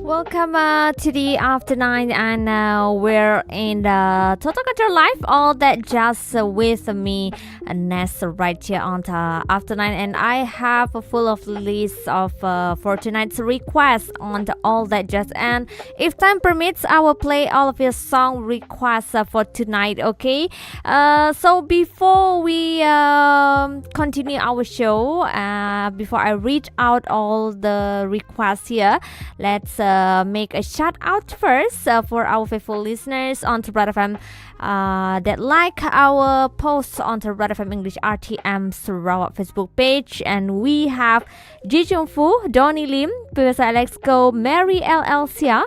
Welcome to the afternoon, and we're in the Total Control Live. All that just with me, Nezz, right here on the afternoon, and I have a full of list of for tonight's requests on the All That Just. And if time permits, I will play all of your song requests for tonight. Okay. So before we continue our show, before I read out all the requests here. Let's make a shout out first for our faithful listeners on the Red FM that like our posts on the Red FM English RTM Sarawak Facebook page. And we have Ji Jung Fu, Donny Lim, Professor Alex Go, Mary L. Sia,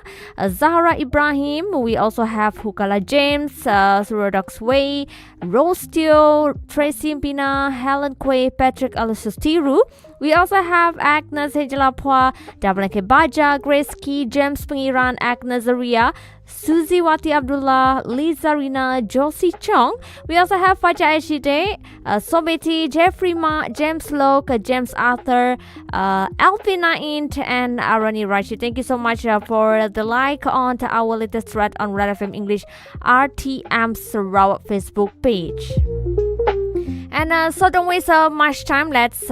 Zahra Ibrahim. We also have Hukala James, Surodox Way, Rose Teo, Tracy Pina, Helen Quay, Patrick Alusustiru. We also have Agnes Hejalapwa, Dablake Baja, Grace Key, James Pengiran, Agnes Zaria, Suzy Wati Abdullah, Lisa Rina, Josie Chong. We also have Faja Eshide, Sobeti, Jeffrey Ma, James Locke, James Arthur, Alpina Int, and Arani Rashid. Thank you so much for the like on our latest thread on Red FM English RTM Sarawak Facebook page. And so don't waste much time. Let's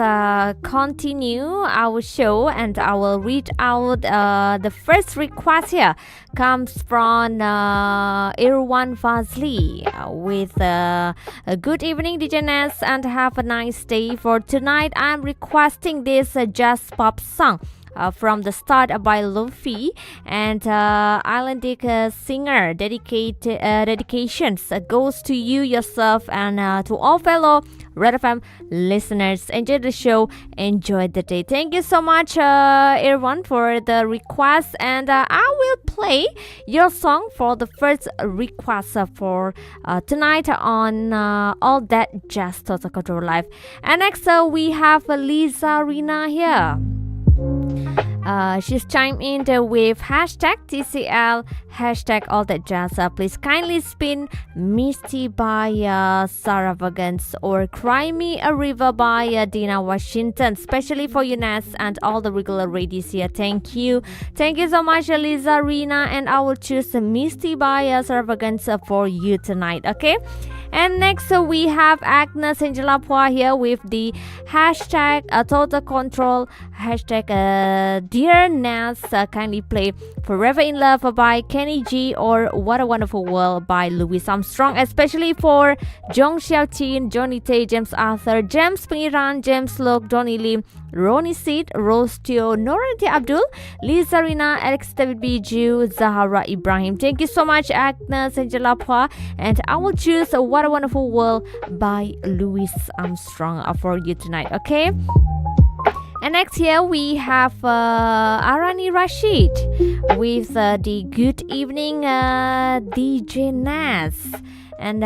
continue our show, and I will read out the first request here. Comes from Irwan Fazli with a good evening, DJ Nezz, and have a nice day. For tonight, I'm requesting this jazz pop song. From the start by Luffy and Islandic singer. Dedications goes to you yourself and to all fellow Red FM listeners. Enjoy the show, enjoy the day. Thank you so much, Irwan, for the request, and I will play your song for the first request for tonight on All That Jazz Total Control Live. And next we have Lisa Rina here. She's chimed in with hashtag TCL, hashtag all that jazz. Please kindly spin Misty by Sarah Vagans or Cry Me a River by Dina Washington, especially for Nezz and all the regular ladies here. Thank you. Thank you so much, Lisa Rina, and I will choose Misty by Sarah Vagans for you tonight, okay? And next we have Agnes Angela Pua here with the hashtag Total Control, hashtag Dear Nezz. Kindly play Forever in Love by Kenny G or What a Wonderful World by Louis Armstrong, especially for Jong Xiao Chin, Johnny Tay, James Arthur, James Pengiran, James Locke, Donny Lim, Ronnie Sid, Rose Teo, Norati Abdul, Lisa Rina, Alex David Biju, Zahara Ibrahim. Thank you so much, Agnes Angela Pua, and I will choose What a Wonderful World by Louis Armstrong for you tonight, okay? And next here we have Arani Rashid with the Good Evening DJ Nezz. And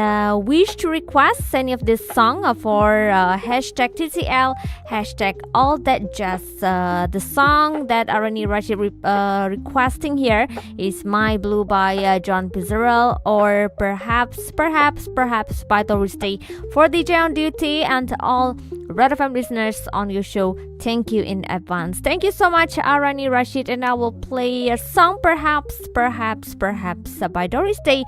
wish to request any of this song for hashtag TCL, hashtag all that jazz. The song that Arani Rashid requesting here is My Blue by John Pizarro, or perhaps by Doris Day. For DJ on duty and all Red FM listeners on your show, thank you in advance. Thank you so much, Arani Rashid, and I will play a song perhaps by Doris Day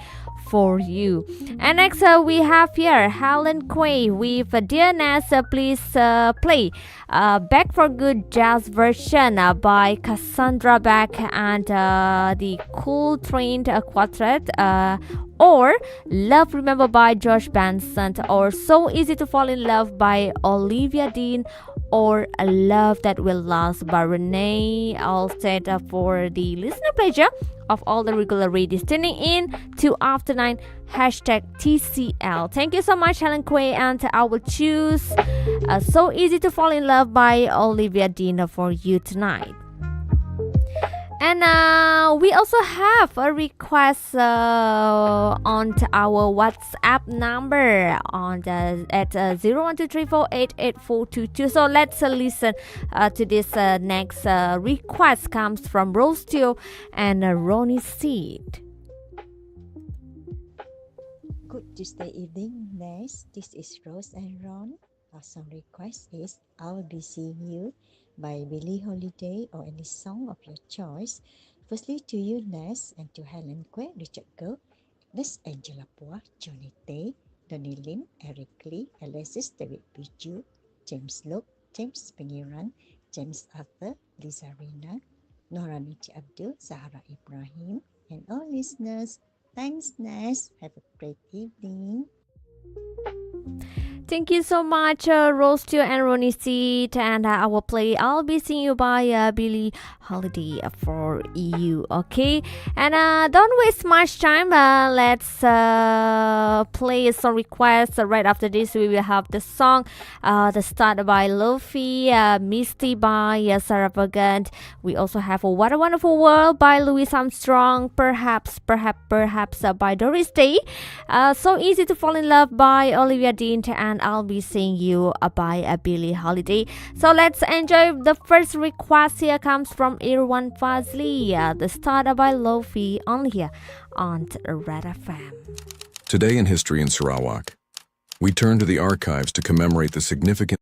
for you. And next we have here Helen Quay with Dear Nezz. Please play Back for Good jazz version by Cassandra Beck and the Cool Trained Quartet, or Love Remember by Josh Benson, or So Easy to Fall in Love by Olivia Dean, or A Love That Will Last by Renee Alstead for the listener pleasure of all the regular ladies tuning in to After 9, hashtag TCL. Thank you so much, Helen Quay, and I will choose So Easy to Fall in Love by Olivia Dean for you tonight. And we also have a request on our WhatsApp number on the, at 0123488422. So let's listen to this next request. Comes from Rose Teo and Ronnie Seed. Good Tuesday evening, Nezz. This is Rose and Ron. Our song request is I Will Be Seeing You by Billie Holiday or any song of your choice Firstly, to you, Nezz, and to Helen Que, Richard Go, Agnes Angela Poa, Johnny Tay, Donnie Lim, Eric Lee, Alexis David Biju, James Luke, James Pengiran, James Arthur, Lisa Rina, Nora Nuti Abdul, Zahra Ibrahim, and all listeners. Thanks, Nezz. Have a great evening. Thank you so much, Rose Teo and Ronnie Seed. And I will play I'll Be Seeing You by Billie Holiday for you, okay? And don't waste much time. Let's play a song request. Right after this, we will have the song The Start by Luffy, Misty by Sarah Vaughan. We also have What a Wonderful World by Louis Armstrong, perhaps by Doris Day. So Easy to Fall in Love by Olivia Dean, and I'll Be Seeing You by Billie Holiday. So let's enjoy the first request. Here comes from Irwan Fazli, The Start by Lofi, on here on Red FM. Today in History in Sarawak, we turn to the archives to commemorate the significant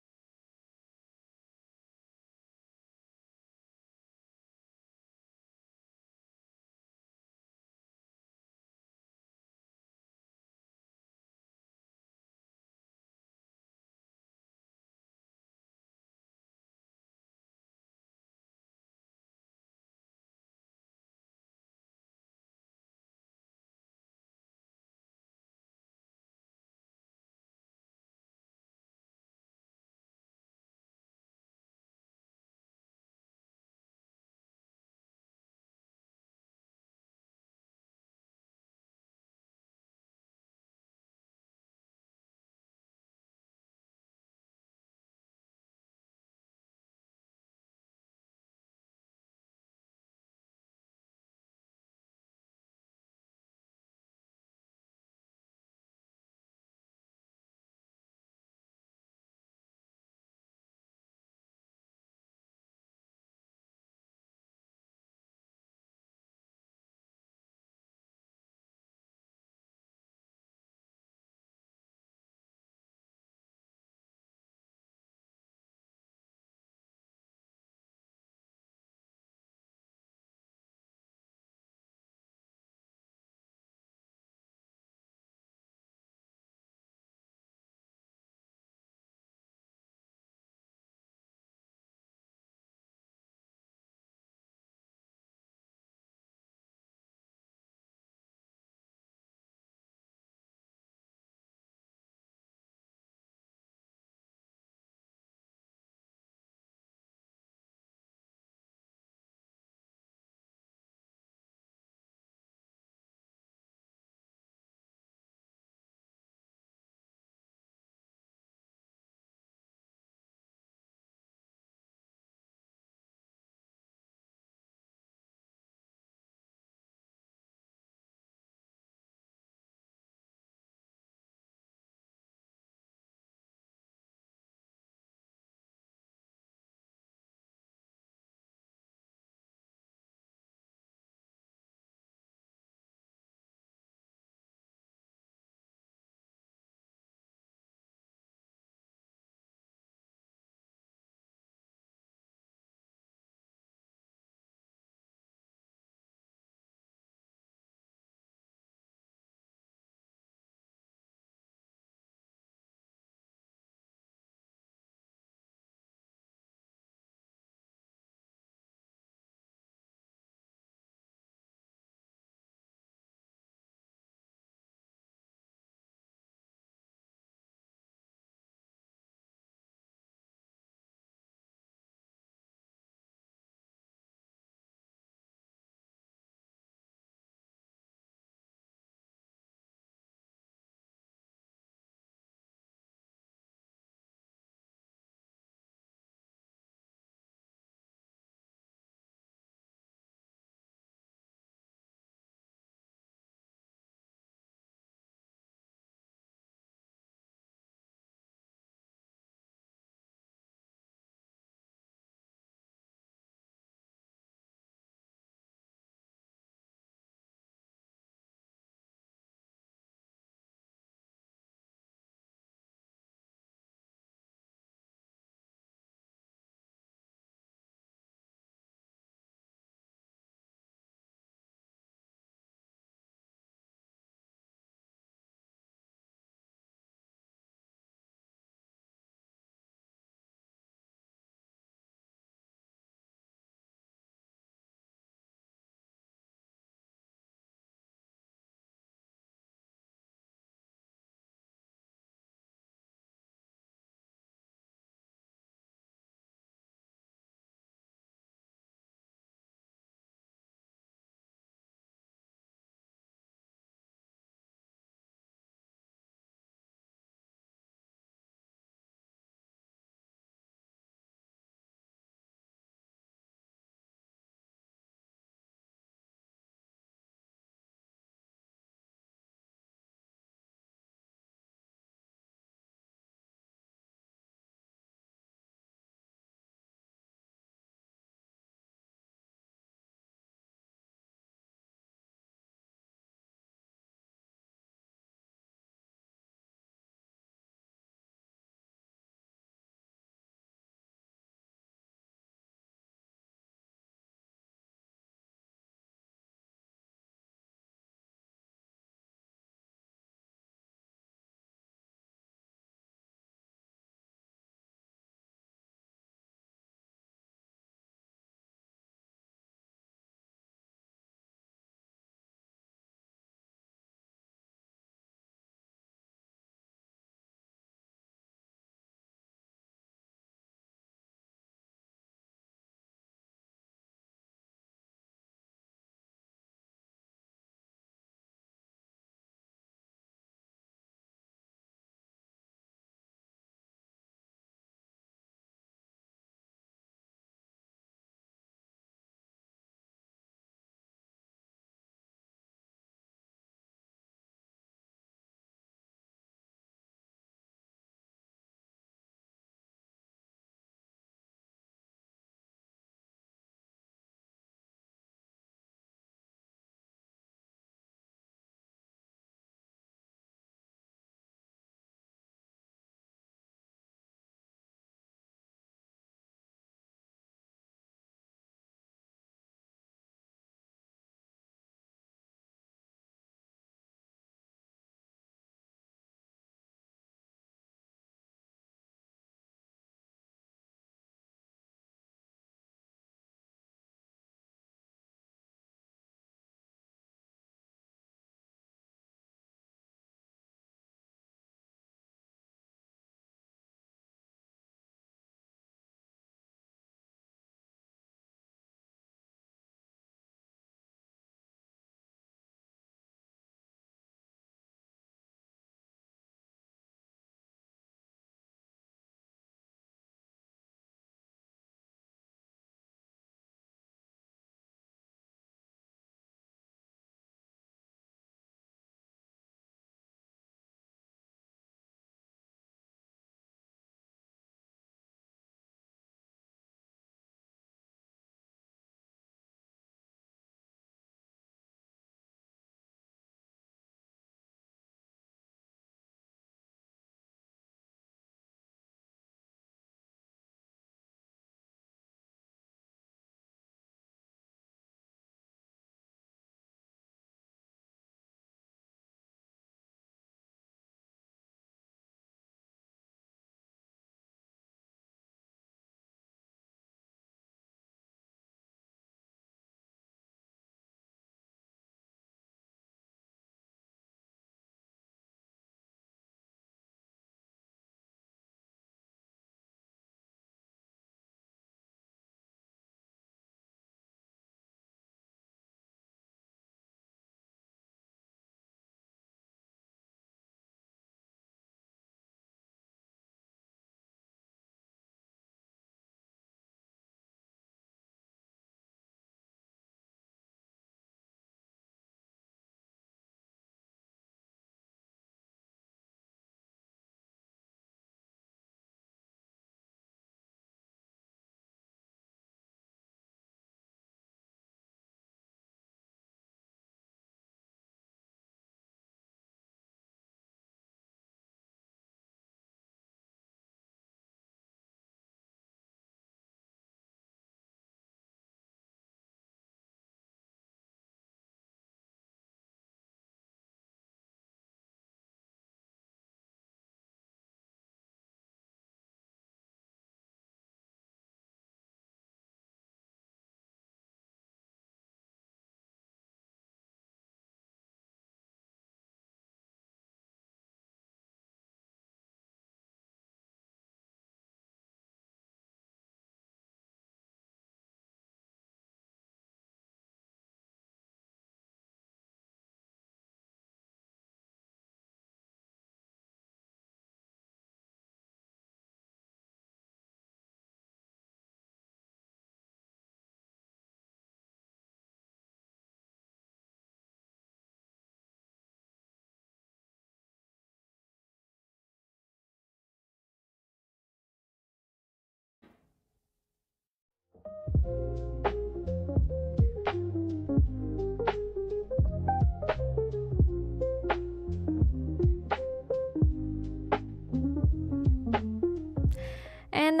And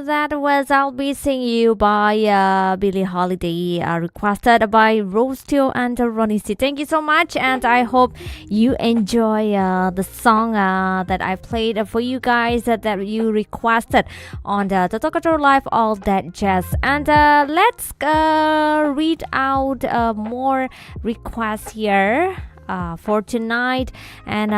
that was I'll Be Seeing You by Billie Holiday, requested by Rose Teo and Ronnie C. Thank you so much, and I hope you enjoy the song that I played for you guys that you requested on the Total Control Live All That Jazz. And let's read out more requests here. For tonight, and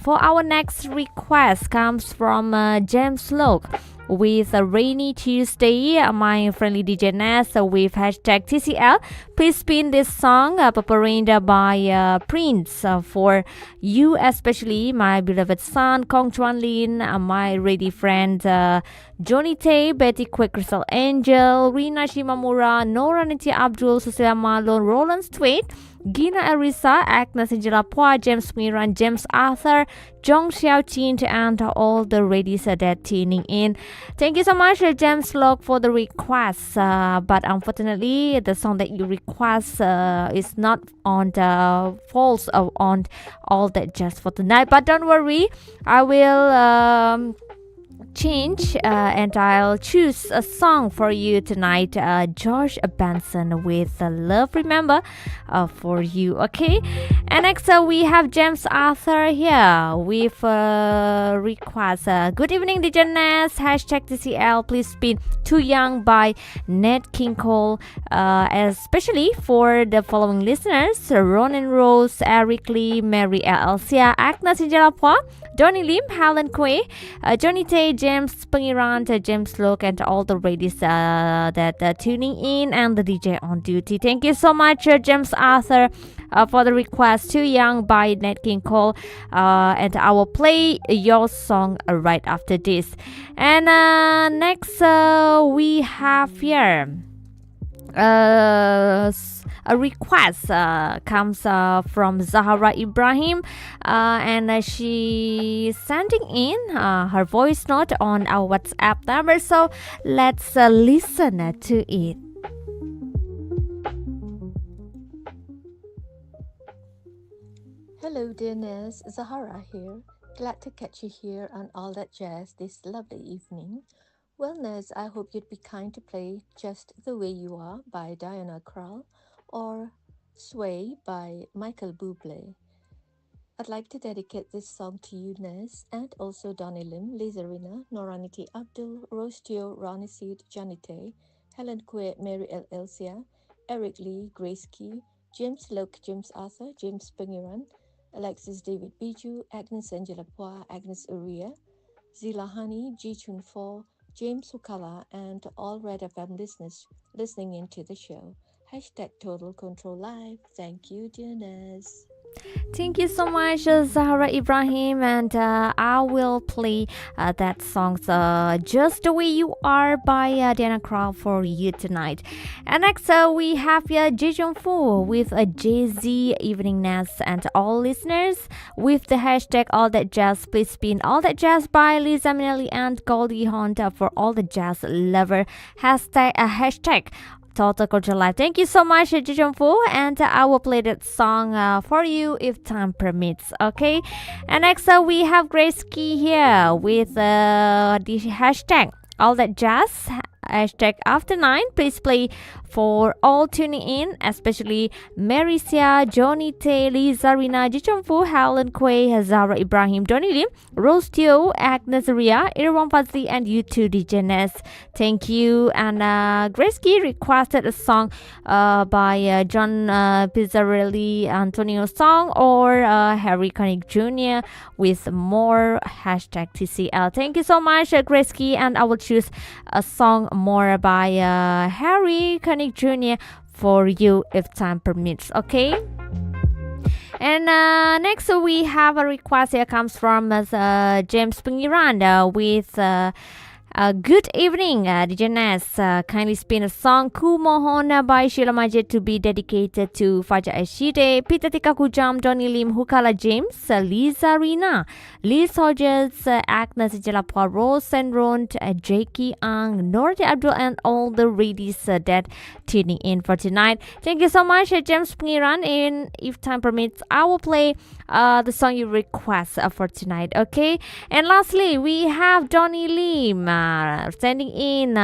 for our next request comes from James Locke with a rainy Tuesday. My friendly DJ Nezz with hashtag TCL. Please spin this song performed by Prince for you, especially my beloved son Kong Chuan Lin, my ready friend Johnny Tay, Betty Quick, Crystal Angel, Rina Shimamura, Nora Nitya Abdul, Cecilia Malone, Roland Strait, Gina Arisa, Agnes Angela Pua, James Miran, James Arthur, Zhong Xiaojin, and all the ladies that tuning in. Thank you so much, James Locke, for the request. But unfortunately, the song that you request is not on the falls on All That Jazz for tonight. But don't worry, I will change and I'll choose a song for you tonight. George Benson with Love Remember for you, okay? And next we have James Arthur here with request. Good evening, DJ Nezz, hashtag TCL. Please spin Too Young by Nat King Cole, especially for the following listeners: Ronan Rose, Eric Lee, Mary L. Elsia, Agnes Injalapua, Donny Lim, Helen Quay, Johnny Tay, James Pengiran, James Locke, and all the ladies that are tuning in, and the DJ on duty. Thank you so much, James Arthur, for the request Too Young by Nat King Cole, and I will play your song right after this. And next we have here a request comes from Zahara Ibrahim, and she sending in her voice note on our WhatsApp number, so let's listen to it. Hello dear Nezz, Zahara here. Glad to catch you here on All That Jazz this lovely evening. Well, Nezz, I hope you'd be kind to play Just the Way You Are by Diana Krall or Sway by Michael Bublé. I'd like to dedicate this song to you, Nezz, and also Donny Lim, Lizarina, Noraniki Abdul, Rose Teo, Ronnie Seed, Johnny Tay, Helen Quay, Mary L. Elsia, Eric Lee, Grace Key, James Locke, James Arthur, James Pengiran, Alexis David Biju, Agnes Angela Pua, Agnes Uria, Zila Hani, Ji Chun Fo, James Hukala, and all Red FM listeners listening into the show. Hashtag Total Control Live. Thank you, dear Nezz. Thank you so much, Zahra Ibrahim, and I will play that song, Just the Way You Are by Diana Krall for you tonight. And next we have Jejong Fu with a Jay-Z Evening Nezz, and all listeners with the hashtag All That Jazz. Please spin All That Jazz by Lisa Minnelli and Goldie Honda for all the jazz lover. Hashtag Total Culture Live. Thank you so much, Jijong Fu, and I will play that song for you if time permits, okay? And next we have Grace Key here with the hashtag All That Jazz, hashtag After 9. Please play for all tuning in, especially Marisia, Johnny Tay, Lisa Rina, Jijong Fu, Helen Quay, Zara Ibrahim, Donny Lim, Rose Teo, Agnes Ria, Irwan Fazli, and you too, DJ Nezz. Thank you. And Grace Key requested a song by John Pizzarelli, Antonio Song, or Harry Connick Jr. with more hashtag TCL. Thank you so much, Grace Key, and I will choose a song more by Harry Connick Jr. for you if time permits, okay? And next we have a request here comes from James Pengiran with Good evening, DJ Nezz. Kindly spin a song Ku Mohon by Sheila Majid to be dedicated to Fajar Ashide, Peter Tika Kujam, Donny Lim, Hukala James, Lisa Rina, Liz Hodges, Agnes Jalapwa, Rose Senrond, Jakey Ang, Norte Abdul, and all the ladies that tuning in for tonight. Thank you so much, James Pengiran. And if time permits, I will play the song you request for tonight. Okay. And lastly, we have Donny Lim sending in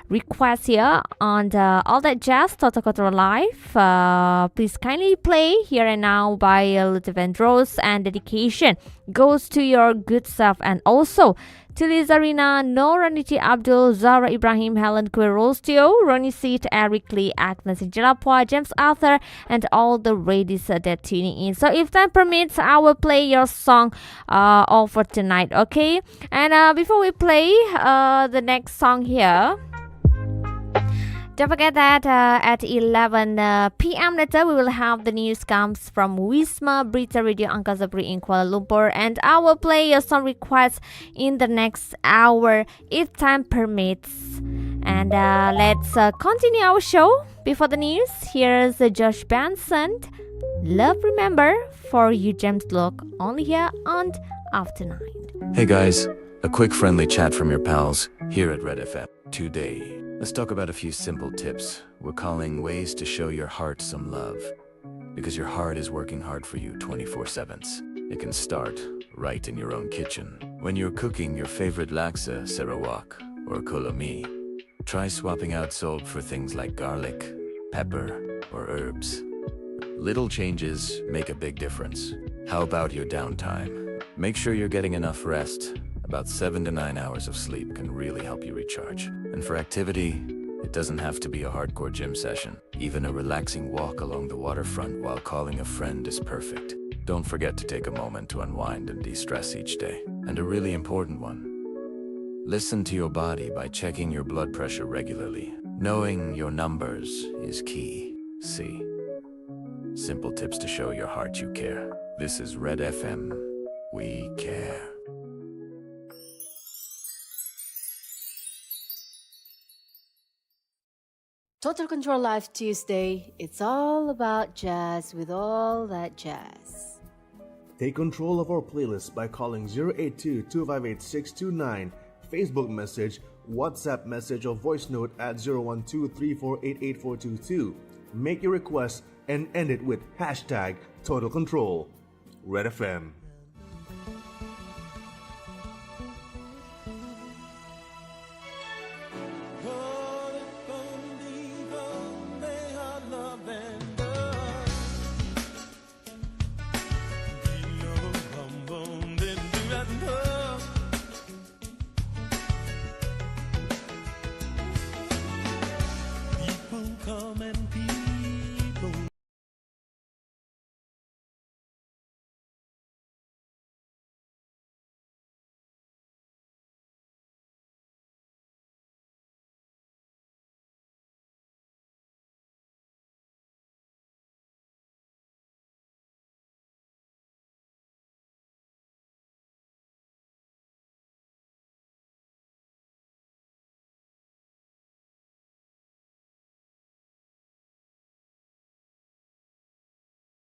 requests here on the All That Jazz Total Control Live. Please kindly play Here and Now by Luther Vandross, and dedication goes to your good self and also to Liza Rina, Noraniti Abdul, Zara Ibrahim, Helen Quirostio, Ronnie Seat, Eric Lee, Agnes Jalapwa, James Arthur, and all the ladies that are tuning in. So if time permits, I will play your song all for tonight, okay? And before we play the next song here, don't forget that at 11 p.m. later, we will have the news comes from Wisma Berita Radio Angkasa in Kuala Lumpur. And I will play your song requests in the next hour if time permits. And let's continue our show. Before the news, here's Josh Benson. Love Remember for you, James Look, only here on After 9. Hey guys, a quick friendly chat from your pals here at Red FM. Today, let's talk about a few simple tips we're calling ways to show your heart some love. Because your heart is working hard for you 24/7. It can start right in your own kitchen. When you're cooking your favorite laksa, sarawak, or kolomi, try swapping out salt for things like garlic, pepper, or herbs. Little changes make a big difference. How about your downtime? Make sure you're getting enough rest. About 7 to 9 hours of sleep can really help you recharge. And for activity, it doesn't have to be a hardcore gym session. Even a relaxing walk along the waterfront while calling a friend is perfect. Don't forget to take a moment to unwind and de-stress each day. And a really important one, listen to your body by checking your blood pressure regularly. Knowing your numbers is key. See? Simple tips to show your heart you care. This is Red FM. We care. Total Control Live Tuesday, it's all about jazz with all that jazz. Take control of our playlist by calling 082-258-629, Facebook message, WhatsApp message or voice note at 012-3488-422. Make your request and end it with hashtag Total Control. Red FM.